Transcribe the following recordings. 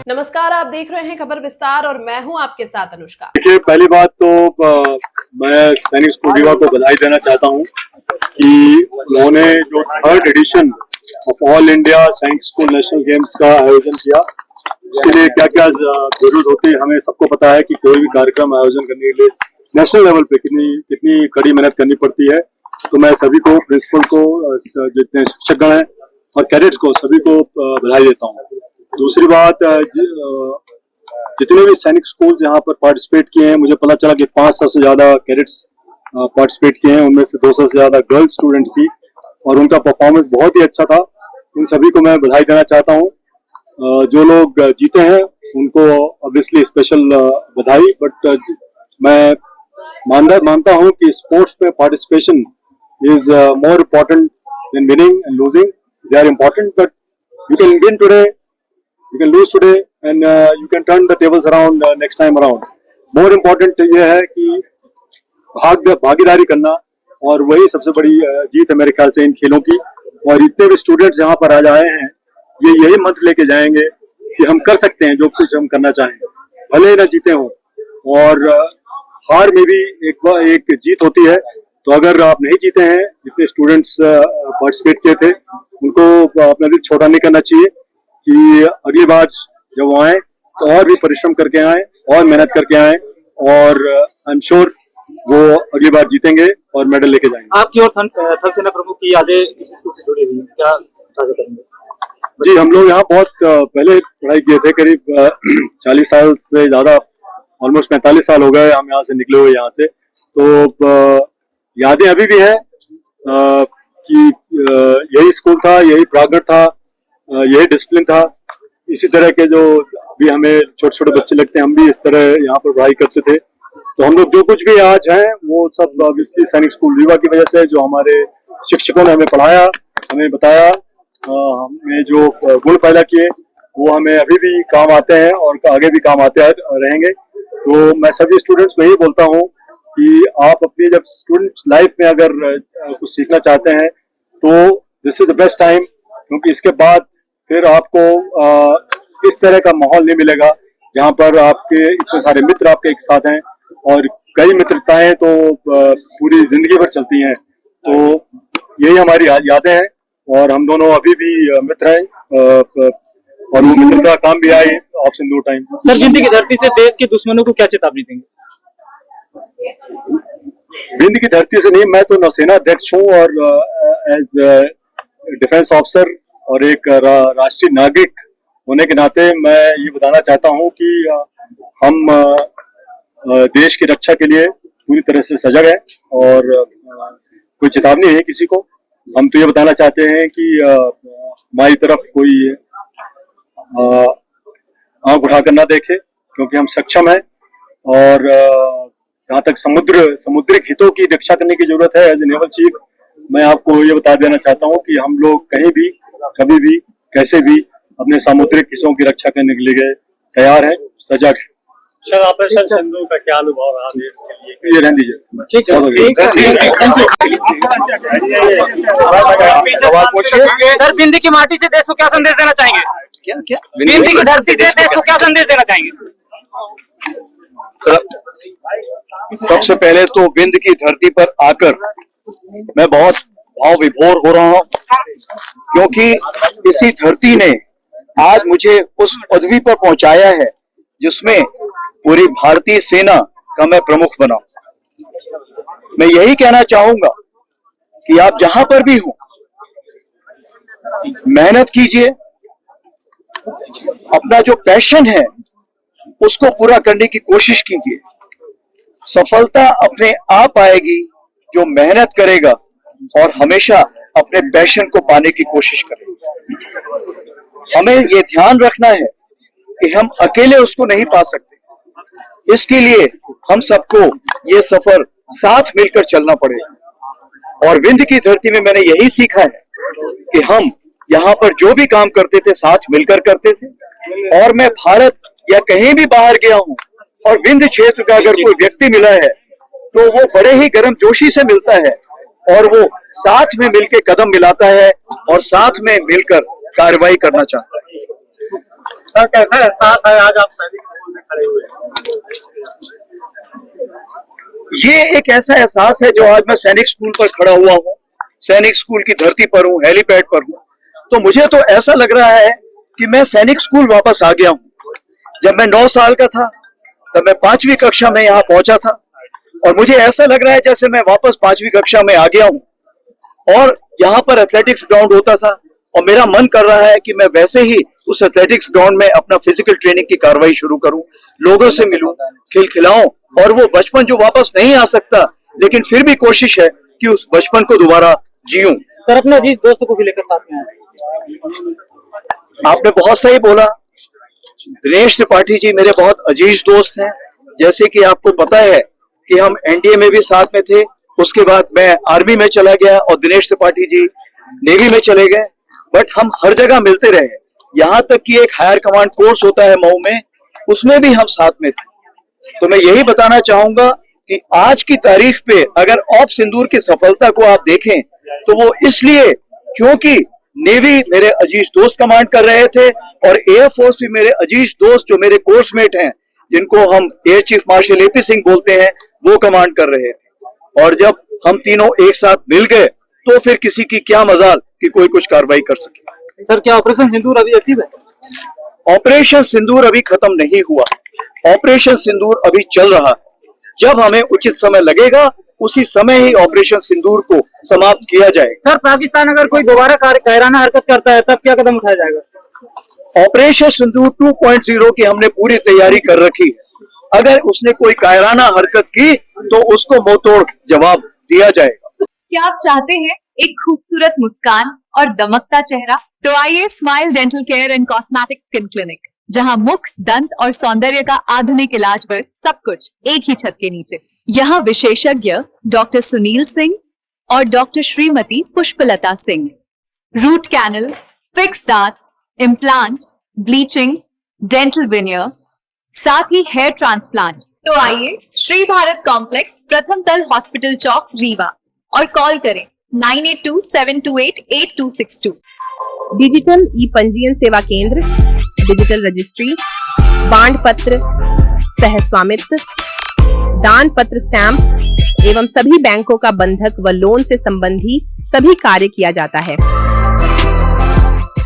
नमस्कार, आप देख रहे हैं खबर विस्तार और मैं हूं आपके साथ अनुष्का। देखिए, पहली बात तो मैं सैनिक स्कूल रीवा को बधाई देना चाहता हूं कि उन्होंने जो 3rd edition of all India Sainik school national games का आयोजन किया। उसके लिए क्या क्या जरूरत होती है हमें सबको पता है कि कोई भी कार्यक्रम आयोजन करने के लिए नेशनल लेवल पे कितनी कड़ी मेहनत करनी पड़ती है। तो मैं सभी को, प्रिंसिपल को, जितने शिक्षकगण हैं और कैडेट्स को, सभी को बधाई देता हूँ। दूसरी बात, जितने भी सैनिक स्कूल्स यहाँ पर पार्टिसिपेट किए हैं, मुझे पता चला कि 500 से ज्यादा कैडेट्स पार्टिसिपेट किए हैं। उनमें से 200 से ज्यादा गर्ल स्टूडेंट्स थी और उनका परफॉर्मेंस बहुत ही अच्छा था। उन सभी को मैं बधाई देना चाहता हूँ। जो लोग जीते हैं उनको ऑब्वियसली स्पेशल बधाई, बट मैं मानता हूँ कि स्पोर्ट्स में participation is more important than winning and losing. They are important, but you can win today, you can lose today, and you can turn the tables around next time around. More important ये है कि भागीदारी करना, और वही सबसे बड़ी जीत है मेरे ख्याल से इन खेलों की। और इतने भी स्टूडेंट्स यहाँ पर आज आए हैं, ये यही मंत्र लेके जाएंगे कि हम कर सकते हैं जो कुछ हम करना चाहें, भले ही ना जीते हों। और हार में भी एक जीत होती है। तो अगर आप नहीं जीते हैं, जितने स्टूडेंट्स पार्टिसिपेट किए थे, उनको अपना दिल छोटा नहीं करना चाहिए कि अगली बार जब वो आए तो और भी परिश्रम करके आए और मेहनत करके आए, और आई एम श्योर वो अगली बार जीतेंगे और मेडल लेके जाएंगे। आपकी और थल सेना प्रमुख की यादें इस स्कूल से जुड़ी हुई हैं, क्या साझा करेंगे? जी, हम लोग यहाँ बहुत पहले पढ़ाई किए थे, करीब 40 साल से ज्यादा, ऑलमोस्ट 45 साल हो गए हम यहाँ से निकले हुए यहाँ से। तो यादें अभी भी है कि यही स्कूल था, यही प्रांगण था, यही डिसिप्लिन था। इसी तरह के जो अभी हमें छोटे छोटे बच्चे लगते हैं, हम भी इस तरह यहाँ पर पढ़ाई करते थे। तो हम लोग जो कुछ भी आज हैं वो सब ऑब्वियसली सैनिक स्कूल रीवा की वजह से, जो हमारे शिक्षकों ने हमें पढ़ाया, हमें बताया, हमें जो गुण पैदा किए, वो हमें अभी भी काम आते हैं और आगे भी काम आते रहेंगे। तो मैं सभी स्टूडेंट्स को यही बोलता हूँ कि आप अपनी जब स्टूडेंट लाइफ में अगर कुछ सीखना चाहते हैं तो this is the best time, क्योंकि इसके बाद फिर आपको इस तरह का माहौल नहीं मिलेगा जहाँ पर आपके इतने सारे मित्र आपके एक साथ हैं, और कई मित्रताएं तो पूरी जिंदगी भर चलती हैं। तो यही हमारी यादें हैं, और हम दोनों अभी भी मित्र हैं, और वो मित्रता काम भी I of Sindoor time. Sir, Vindhya की धरती से देश के दुश्मनों को क्या चेतावनी देंगे? विंध्य की धरती से नहीं, मैं तो नौसेना अध्यक्ष हूँ, और एज डिफेंस ऑफिसर और एक राष्ट्रीय नागरिक होने के नाते मैं ये बताना चाहता हूँ कि हम देश की रक्षा के लिए पूरी तरह से सजग हैं, और कोई चेतावनी नहीं है किसी को। हम तो ये बताना चाहते हैं कि हमारी तरफ कोई आंख उठाकर ना देखे, क्योंकि हम सक्षम हैं। और जहाँ तक समुद्रिक हितों की रक्षा करने की जरूरत है, एज ए नेवल चीफ मैं आपको ये बता देना चाहता हूँ कि हम लोग कहीं भी, कभी भी, कैसे भी अपने सामुद्रिक हिस्सों की रक्षा करने के लिए तैयार है, सजग है। सर, ऑपरेशन सिंदूर का क्या अनुभव रहा देश के लिए? ये रहने दीजिए। ठीक है, सर, विंध्य की माटी से देश को क्या संदेश देना चाहेंगे? क्या विंध्य की धरती से देश को क्या संदेश देना चाहेंगे? सबसे पहले तो विंध्य की धरती पर आकर मैं बहुत भाव विभोर हो रहा हूँ, क्योंकि इसी धरती ने आज मुझे उस पदवी पर पहुंचाया है जिसमें पूरी भारतीय सेना का मैं प्रमुख बना। मैं यही कहना चाहूंगा कि आप जहां पर भी हो, मेहनत कीजिए, अपना जो पैशन है उसको पूरा करने की कोशिश कीजिए। सफलता अपने आप आएगी जो मेहनत करेगा और हमेशा अपने पैशन को पाने की कोशिश करेगा। हमें ये ध्यान रखना है कि हम अकेले उसको नहीं पा सकते। इसके लिए हम सबको ये सफर साथ मिलकर चलना पड़ेगा। और विंध्य की धरती में मैंने यही सीखा है कि हम यहाँ पर जो भी काम करते थे साथ मिलकर करते थे। और मैं भारत या कहीं भी बाहर गया हूँ और विंध्य क्षेत्र का अगर कोई व्यक्ति मिला है तो वो बड़े ही गर्मजोशी से मिलता है और वो साथ में मिलकर कदम मिलाता है और साथ में मिलकर कार्रवाई करना चाहता है। सर कैसा एहसास है आज आप सैनिक स्कूल में खड़े हुए हैं? ये एक ऐसा एहसास है जो आज मैं सैनिक स्कूल पर खड़ा हुआ हूँ, सैनिक स्कूल की धरती पर हूँ, हेलीपैड पर हूँ। तो मुझे तो ऐसा लग रहा है कि मैं सैनिक स्कूल वापस आ गया हूँ। जब मैं 9 साल का था तब मैं 5वीं कक्षा में यहाँ पहुंचा था और मुझे ऐसा लग रहा है जैसे मैं वापस 5वीं कक्षा में आ गया हूँ। और यहाँ पर एथलेटिक्स ग्राउंड होता था और मेरा मन कर रहा है कि मैं वैसे ही उस एथलेटिक्स ग्राउंड में अपना फिजिकल ट्रेनिंग की कार्रवाई शुरू करूं, लोगों से मिलूं, खिलखिलाऊं और वो बचपन जो वापस नहीं आ सकता लेकिन फिर भी कोशिश है कि उस बचपन को दोबारा जीऊं। सर अपने अजीज दोस्तों को भी लेकर साथ में आए। आपने बहुत सही बोला। दिनेश त्रिपाठी जी मेरे बहुत अजीज दोस्त हैं। जैसे कि आपको पता है कि हम एनडीए में भी साथ में थे, उसके बाद मैं आर्मी में चला गया और दिनेश त्रिपाठी जी नेवी में चले गए, बट हम हर जगह मिलते रहे। यहाँ तक कि एक हायर कमांड कोर्स होता है मऊ में, उसमें भी हम साथ में थे। तो मैं यही बताना चाहूंगा कि आज की तारीख पे अगर ऑपरेशन सिंदूर की सफलता को आप देखें तो वो इसलिए क्योंकि नेवी मेरे अजीज दोस्त कमांड कर रहे थे और एयरफोर्स भी मेरे अजीज दोस्त जो मेरे कोर्समेट हैं, जिनको हम air chief marshal AP Singh बोलते हैं, वो कमांड कर रहे थे। और जब हम तीनों एक साथ मिल गए तो फिर किसी की क्या मजाल कि कोई कुछ कार्रवाई कर सके। सर क्या ऑपरेशन सिंदूर अभी एक्टिव है? ऑपरेशन सिंदूर अभी खत्म नहीं हुआ, ऑपरेशन सिंदूर अभी चल रहा है। जब हमें उचित समय लगेगा उसी समय ही ऑपरेशन सिंदूर को समाप्त किया जाएगा। सर पाकिस्तान अगर कोई दोबारा कायराना हरकत करता है तब क्या कदम उठाया जाएगा? ऑपरेशन सिंदूर 2.0 की हमने पूरी तैयारी कर रखी है। अगर उसने कोई कायराना हरकत की तो उसको मुंहतोड़ जवाब दिया जाएगा। क्या आप चाहते हैं एक खूबसूरत मुस्कान और दमकता चेहरा? तो आइए smile dental care and cosmetic skin clinic, जहां मुख, दंत और सौंदर्य का आधुनिक इलाज वर्ग सब कुछ एक ही छत के नीचे। यहाँ विशेषज्ञ डॉक्टर सुनील सिंह और doctor Shrimati Pushpalata Singh root canal, fix दांत, इम्प्लांट, ब्लीचिंग, डेंटल विनियर, साथ ही हेयर ट्रांसप्लांट। तो आइए श्री भारत कॉम्प्लेक्स, प्रथम तल, हॉस्पिटल चौक, रीवा, और कॉल करें 9827288262। डिजिटल ई पंजीयन सेवा केंद्र, डिजिटल रजिस्ट्री, बांड पत्र, सह स्वामित्व, दान पत्र, स्टैंप एवं सभी बैंकों का बंधक व लोन से संबंधी सभी कार्य किया जाता है।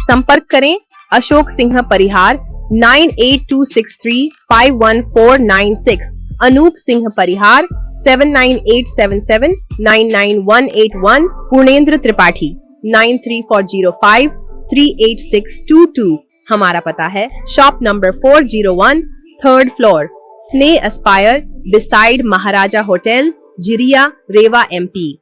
संपर्क करें अशोक सिंह परिहार 9826351496, अनूप सिंह परिहार 7987799181, पूर्णेंद्र त्रिपाठी 9340538622। हमारा पता है शॉप नंबर 401, 3rd फ्लोर, स्ने aspire, beside Maharaja hotel, Jiriya, Rewa, MP।